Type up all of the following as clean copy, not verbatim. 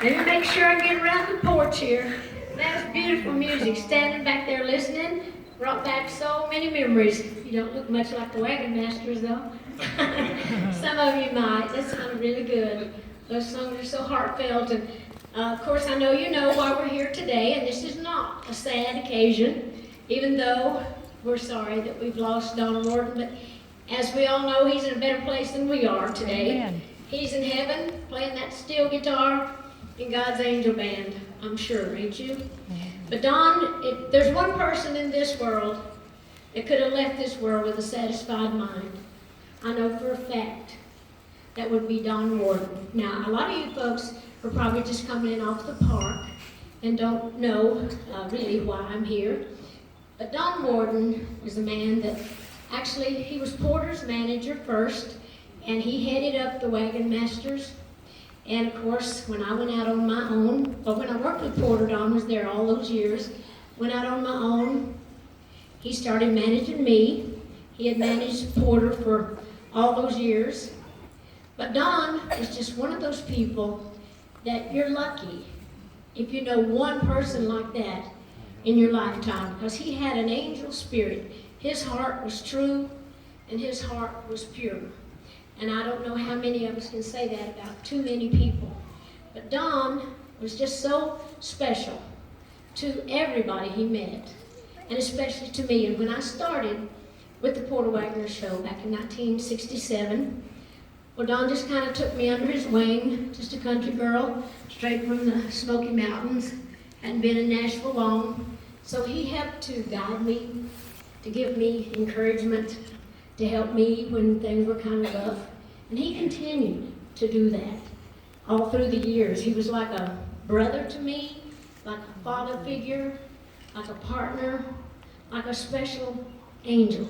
Let me make sure I get around the porch here. That's beautiful music. Standing back there listening brought back so many memories. You don't look much like the Wagon Masters, though. Some of you might. That sounded really good. Those songs are so heartfelt. And of course, I know you know why we're here today, and this is not a sad occasion, even though we're sorry that we've lost Don Warden. But as we all know, he's in a better place than we are today. Amen. He's in heaven playing that steel guitar in God's angel band, I'm sure, ain't you? But Don, there's one person in this world that could have left this world with a satisfied mind. I know for a fact that would be Don Warden. Now, a lot of you folks are probably just coming in off the park and don't know really why I'm here. But Don Warden is a man that actually, he was Porter's manager first, and he headed up the Wagon Masters. And of course, when I went out on my own, or when I worked with Porter, Don was there all those years, went out on my own, he started managing me. He had managed Porter for all those years. But Don is just one of those people that you're lucky if you know one person like that in your lifetime, because he had an angel spirit. His heart was true, and his heart was pure. And I don't know how many of us can say that about too many people. But Don was just so special to everybody he met, and especially to me. And when I started with the Porter Wagoner Show back in 1967, well, Don just kind of took me under his wing, just a country girl, straight from the Smoky Mountains, hadn't been in Nashville long. So he helped to guide me, to give me encouragement, to help me when things were kind of rough. And he continued to do that all through the years. He was like a brother to me, like a father figure, like a partner, like a special angel.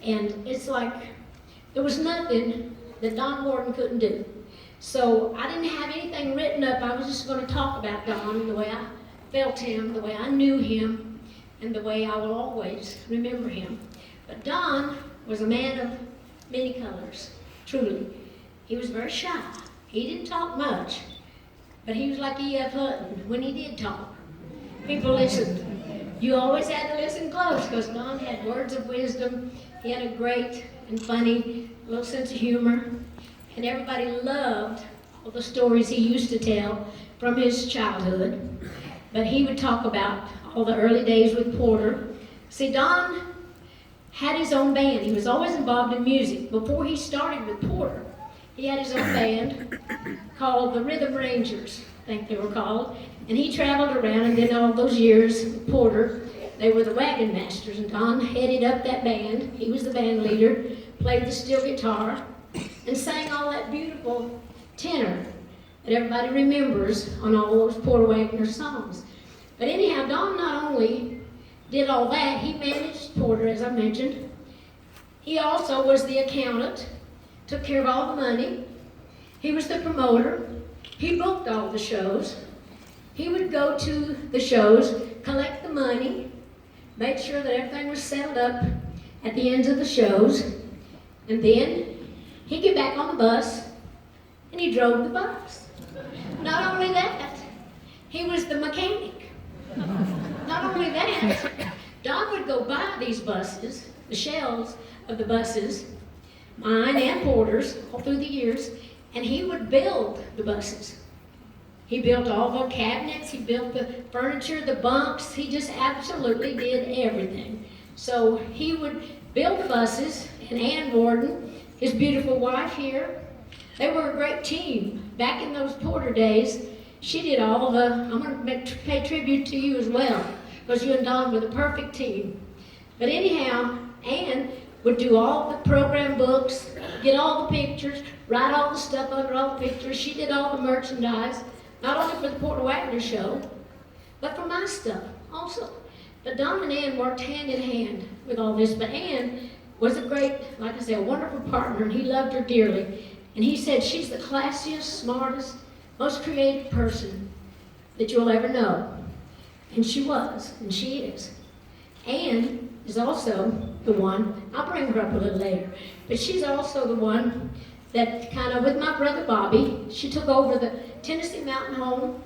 And it's like there was nothing that Don Warden couldn't do. So I didn't have anything written up. I was just going to talk about Don and the way I felt him, the way I knew him, and the way I will always remember him. But Don was a man of many colors, truly. He was very shy. He didn't talk much, but he was like E.F. Hutton when he did talk. People listened. You always had to listen close, because Don had words of wisdom. He had a great and funny little sense of humor, and everybody loved all the stories he used to tell from his childhood. But he would talk about all the early days with Porter. See, Don had his own band. He was always involved in music. Before he started with Porter, he had his own band called the Rhythm Rangers, I think they were called. And he traveled around, and then all those years with Porter, they were the Wagon Masters, and Don headed up that band. He was the band leader, played the steel guitar, and sang all that beautiful tenor that everybody remembers on all those Porter Wagoner songs. But anyhow, Don not only did all that, he managed Porter, as I mentioned. He also was the accountant, took care of all the money. He was the promoter. He booked all the shows. He would go to the shows, collect the money, make sure that everything was settled up at the ends of the shows, and then he'd get back on the bus, and he drove the bus. Not only that, he was the mechanic. Not only that, Don would go buy these buses, the shells of the buses, mine and Porter's, all through the years, and he would build the buses. He built all the cabinets, he built the furniture, the bunks, he just absolutely did everything. So he would build the buses, and Ann Warden, his beautiful wife here, they were a great team. Back in those Porter days, she did all the, I'm going to pay tribute to you as well, because you and Don were the perfect team. But anyhow, Ann would do all the program books, get all the pictures, write all the stuff under all the pictures. She did all the merchandise, not only for the Porter Wagoner Show, but for my stuff also. But Don and Ann worked hand in hand with all this. But Ann was a great, like I said, a wonderful partner, and he loved her dearly. And he said she's the classiest, smartest, most creative person that you'll ever know. And she was, and she is. Ann is also the one, I'll bring her up a little later, but she's also the one that kind of, with my brother Bobby, she took over the Tennessee Mountain Home,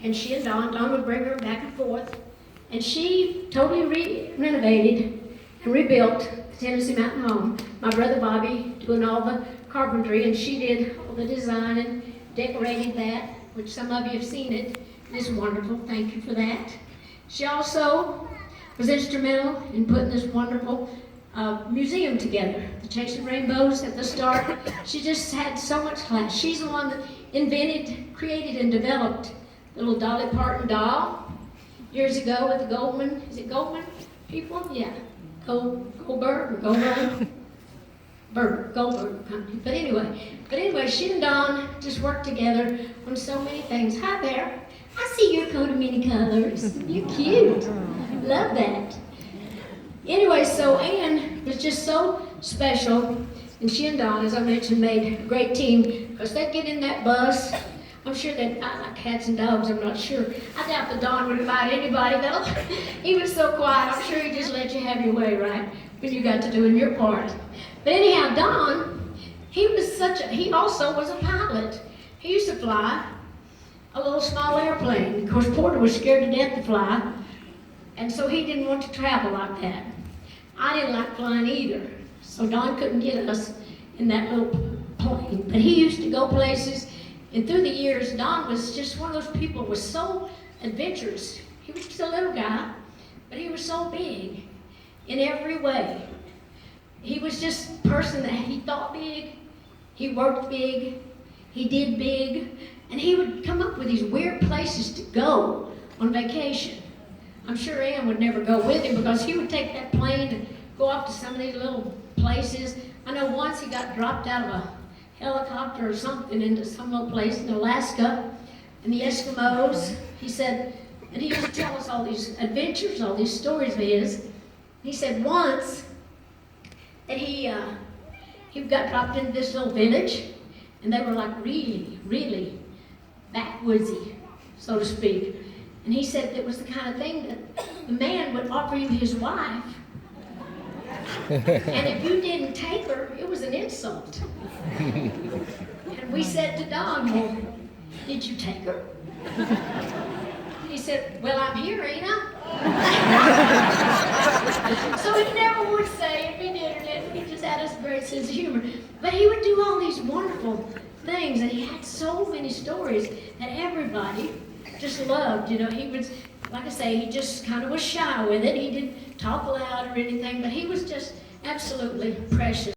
and she and Don would bring her back and forth, and she totally renovated and rebuilt the Tennessee Mountain Home. My brother Bobby doing all the carpentry, and she did all the design and decorated that, which some of you have seen it. It's wonderful. Thank you for that. She also was instrumental in putting this wonderful museum together. The Chasing Rainbows at the start. She just had so much class. She's the one that invented, created, and developed the little Dolly Parton doll years ago with the Goldman. Is it Goldman people? Yeah. Goldberg or Goldberg? Goldberg company. But anyway, she and Don just worked together on so many things. Hi there. I see your coat of many colors. You're cute. Love that. Anyway, so Ann was just so special, and she and Don, as I mentioned, made a great team, because they'd get in that bus. I'm sure they'd fight like cats and dogs, I'm not sure. I doubt that Don would fight anybody, though. He was so quiet, I'm sure he just let you have your way, right, when you got to doing your part. But anyhow, Don, he also was a pilot. He used to fly a little small airplane. Of course, Porter was scared to death to fly, and so he didn't want to travel like that. I didn't like flying either, so Don couldn't get us in that little plane. But he used to go places, and through the years, Don was just one of those people who was so adventurous. He was just a little guy, but he was so big in every way. He was just a person that he thought big, he worked big, he did big, and he would come up with these weird places to go on vacation. I'm sure Ann would never go with him, because he would take that plane and go up to some of these little places. I know once he got dropped out of a helicopter or something into some little place in Alaska, and the Eskimos, he said, and he used to tell us all these adventures, all these stories of his. He said once that he got dropped into this little village, and they were like really, really backwoodsy, so to speak. And he said it was the kind of thing that the man would offer you his wife, and if you didn't take her, it was an insult. And we said to Don, well, did you take her? He said, well, I'm here, ain't I? So he never would say if he did or didn't. He just had a great sense of humor. But he would do all these wonderful things, and he had so many stories that everybody just loved. You know, he was, like I say, he just kind of was shy with it. He didn't talk loud or anything, but he was just absolutely precious.